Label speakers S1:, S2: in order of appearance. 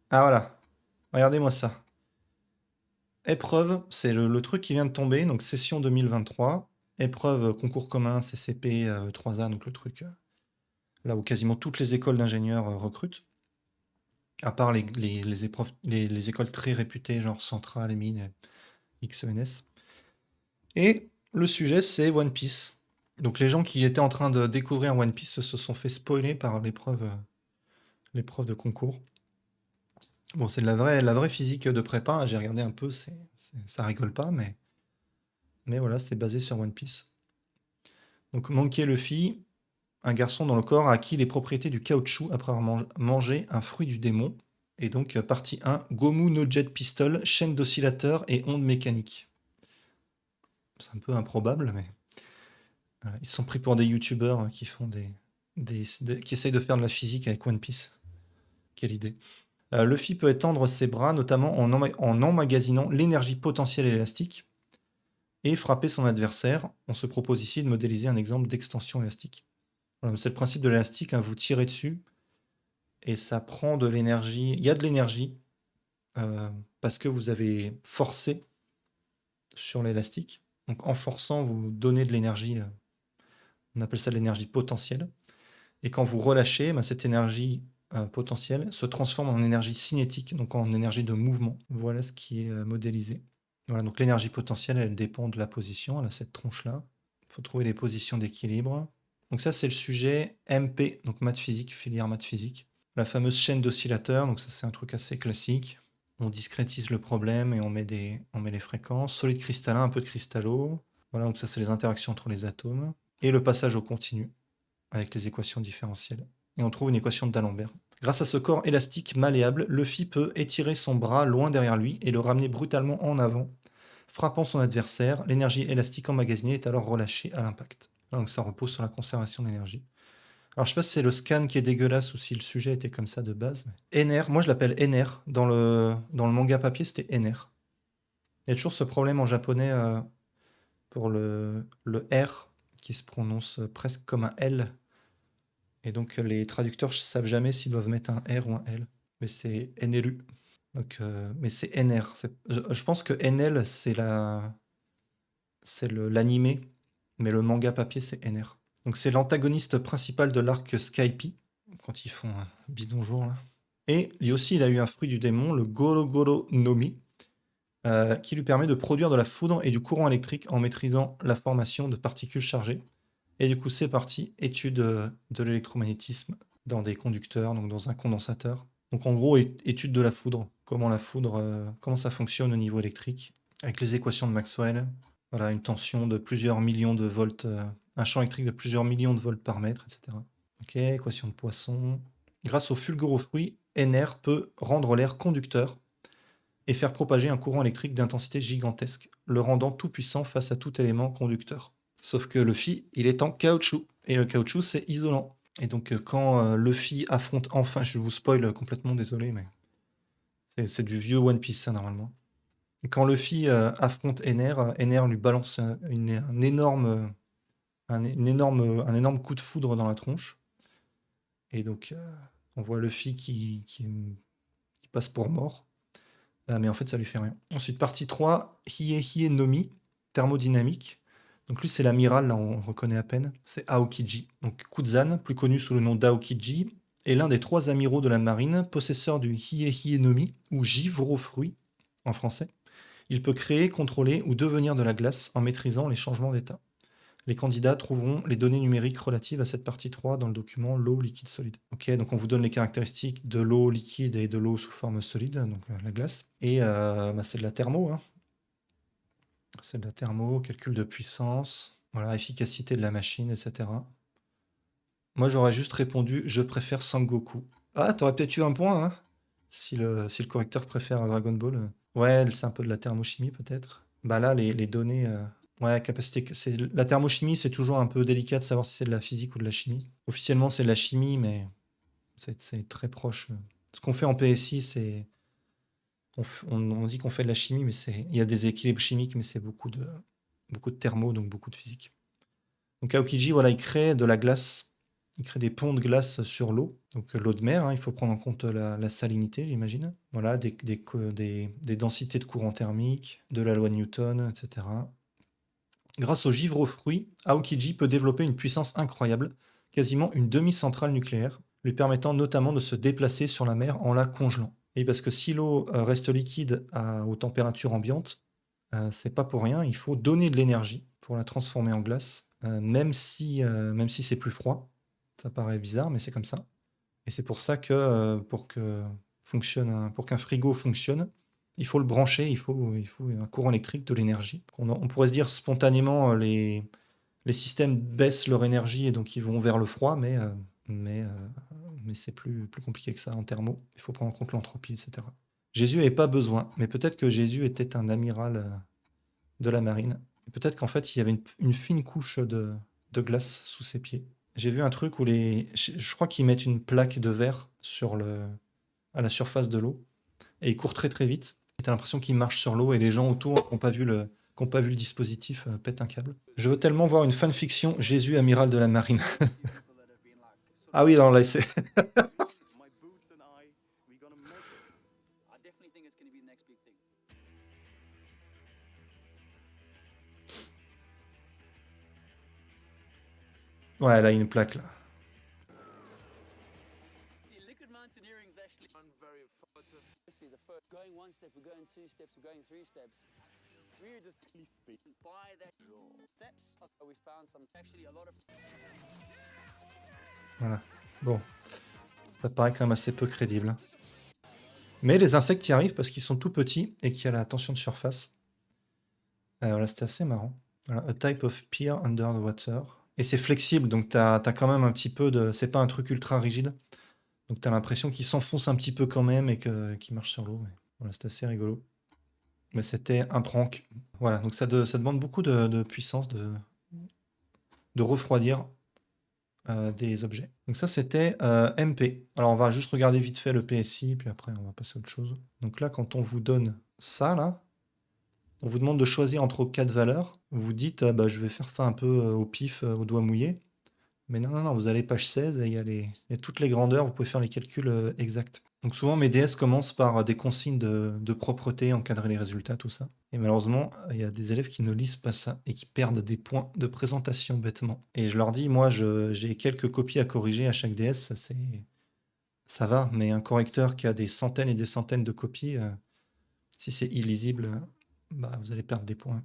S1: Ah voilà, regardez-moi ça. Épreuve, c'est le truc qui vient de tomber, donc session 2023. Épreuve concours commun, CCP, 3A, donc le truc là où quasiment toutes les écoles d'ingénieurs recrutent, à part les épreuves, les écoles très réputées, genre Centrale, Mines, XENS. Et le sujet, c'est One Piece. Donc les gens qui étaient en train de découvrir One Piece se sont fait spoiler par l'épreuve de concours. Bon, c'est de la vraie physique de prépa, hein, j'ai regardé un peu, ça rigole pas, mais voilà, c'est basé sur One Piece. Donc Monkey Luffy, un garçon dont le corps a acquis les propriétés du caoutchouc après avoir mangé un fruit du démon. Et donc, partie 1, Gomu no Jet Pistol, chaîne d'oscillateur et ondes mécaniques. C'est un peu improbable, mais voilà. Ils sont pris pour des youtubeurs qui font qui essayent de faire de la physique avec One Piece. Quelle idée. Luffy peut étendre ses bras, notamment en emmagasinant l'énergie potentielle élastique, et frapper son adversaire. On se propose ici de modéliser un exemple d'extension élastique. Voilà, c'est le principe de l'élastique, hein, vous tirez dessus, et ça prend de l'énergie. Il y a de l'énergie, parce que vous avez forcé sur l'élastique. Donc en forçant, vous donnez de l'énergie, on appelle ça de l'énergie potentielle. Et quand vous relâchez, ben, cette énergie potentielle se transforme en énergie cinétique, donc en énergie de mouvement. Voilà ce qui est modélisé. Voilà, donc l'énergie potentielle, elle dépend de la position, elle a cette tronche-là. Il faut trouver les positions d'équilibre. Donc ça, c'est le sujet MP, donc maths physique, filière maths physique. La fameuse chaîne d'oscillateurs, donc ça c'est un truc assez classique. On discrétise le problème et on met les fréquences. Solide cristallin, un peu de cristallo. Voilà, donc ça c'est les interactions entre les atomes. Et le passage au continu, avec les équations différentielles. Et on trouve une équation d'Alembert. Grâce à ce corps élastique malléable, Luffy peut étirer son bras loin derrière lui et le ramener brutalement en avant, frappant son adversaire. L'énergie élastique emmagasinée est alors relâchée à l'impact. Donc ça repose sur la conservation de l'énergie. Alors je sais pas si c'est le scan qui est dégueulasse ou si le sujet était comme ça de base. NR, moi je l'appelle NR. Dans le manga papier, c'était NR. Il y a toujours ce problème en japonais pour le R qui se prononce presque comme un L. Et donc les traducteurs ne savent jamais s'ils doivent mettre un R ou un L. Mais c'est NLU. Donc, mais c'est NR. Je pense que NL, c'est l'animé, mais le manga papier, c'est NR. Donc c'est l'antagoniste principal de l'arc Skype, quand ils font un bidonjour là. Et lui aussi, il a eu un fruit du démon, le Goro Goro Nomi, qui lui permet de produire de la foudre et du courant électrique en maîtrisant la formation de particules chargées. Et du coup, c'est parti, étude de l'électromagnétisme dans des conducteurs, donc dans un condensateur. Donc en gros, étude de la foudre, comment ça fonctionne au niveau électrique, avec les équations de Maxwell. Voilà, une tension de plusieurs millions de volts, un champ électrique de plusieurs millions de volts par mètre, etc. Ok, équation de Poisson. Grâce au fulgurofruit, NR peut rendre l'air conducteur et faire propager un courant électrique d'intensité gigantesque, le rendant tout puissant face à tout élément conducteur. Sauf que Luffy, il est en caoutchouc, et le caoutchouc, c'est isolant. Et donc quand Luffy affronte enfin, je vous spoil complètement, désolé, mais c'est du vieux One Piece ça normalement. Et quand Luffy affronte Ener, Ener lui balance un énorme coup de foudre dans la tronche. Et donc on voit Luffy qui passe pour mort. Mais en fait, ça lui fait rien. Ensuite, partie 3, Hie Nomi, thermodynamique. Donc lui, c'est l'amiral, là, on reconnaît à peine. C'est Aokiji. Donc Kuzan, plus connu sous le nom d'Aokiji, est l'un des 3 amiraux de la marine, possesseur du Hie Nomi, ou givre au fruit, en français. Il peut créer, contrôler ou devenir de la glace en maîtrisant les changements d'état. Les candidats trouveront les données numériques relatives à cette partie 3 dans le document l'eau liquide solide. Ok, donc on vous donne les caractéristiques de l'eau liquide et de l'eau sous forme solide, donc la glace. Et c'est de la thermo, hein. C'est de la thermo, calcul de puissance, voilà, efficacité de la machine, etc. Moi j'aurais juste répondu je préfère Sangoku. Ah, t'aurais peut-être eu un point, hein, si le correcteur préfère Dragon Ball. Ouais, c'est un peu de la thermochimie peut-être. Bah là, les données. Ouais, capacité. La thermochimie, c'est toujours un peu délicat de savoir si c'est de la physique ou de la chimie. Officiellement, c'est de la chimie, mais c'est très proche. Ce qu'on fait en PSI, c'est. On dit qu'on fait de la chimie, mais il y a des équilibres chimiques, mais c'est beaucoup de thermo, donc beaucoup de physique. Donc Aokiji, voilà, il crée de la glace Il crée des ponts de glace sur l'eau, donc l'eau de mer, hein, il faut prendre en compte la salinité, j'imagine. Voilà, des densités de courant thermique, de la loi de Newton, etc. Grâce au givre aux fruits, Aokiji peut développer une puissance incroyable, quasiment une demi-centrale nucléaire, lui permettant notamment de se déplacer sur la mer en la congelant. Et parce que si l'eau reste liquide aux températures ambiantes, c'est pas pour rien, il faut donner de l'énergie pour la transformer en glace, même si c'est plus froid. Ça paraît bizarre, mais c'est comme ça. Et c'est pour ça que pour qu'un frigo fonctionne, il faut le brancher, il faut un courant électrique, de l'énergie. On pourrait se dire spontanément, les systèmes baissent leur énergie et donc ils vont vers le froid, mais, c'est plus compliqué que ça en thermo. Il faut prendre en compte l'entropie, etc. Jésus n'avait pas besoin, mais peut-être que Jésus était un amiral de la marine. Et peut-être qu'en fait, il y avait une fine couche de glace sous ses pieds. J'ai vu un truc où je crois qu'ils mettent une plaque de verre à la surface de l'eau et ils courent très très vite. Et t'as l'impression qu'ils marchent sur l'eau et les gens autour qui n'ont pas vu le dispositif pètent un câble. Je veux tellement voir une fanfiction Jésus amiral de la marine. Ah oui, non, là c'est. Ouais, là il y a une plaque là. Voilà. Bon, ça paraît quand même assez peu crédible. Mais les insectes y arrivent parce qu'ils sont tout petits et qu'il y a la tension de surface. Voilà, c'était assez marrant. Voilà, a type of pier under the water. Et c'est flexible, donc t'as quand même un petit peu de. C'est pas un truc ultra rigide. Donc t'as l'impression qu'il s'enfonce un petit peu quand même et qu'il marche sur l'eau. Mais voilà, c'était assez rigolo. Mais c'était un prank. Voilà, donc ça demande beaucoup de puissance de refroidir des objets. Donc ça, c'était MP. Alors on va juste regarder vite fait le PSI, puis après on va passer à autre chose. Donc là, quand on vous donne ça, là, on vous demande de choisir entre 4 valeurs. Vous dites, bah, je vais faire ça un peu au pif, au doigt mouillé. Mais non, non, non, vous allez page 16 et il y a toutes les grandeurs, vous pouvez faire les calculs exacts. Donc souvent, mes DS commencent par des consignes de propreté, encadrer les résultats, tout ça. Et malheureusement, il y a des élèves qui ne lisent pas ça et qui perdent des points de présentation bêtement. Et je leur dis, moi, j'ai quelques copies à corriger à chaque DS, ça va, mais un correcteur qui a des centaines et des centaines de copies, si c'est illisible, bah, vous allez perdre des points.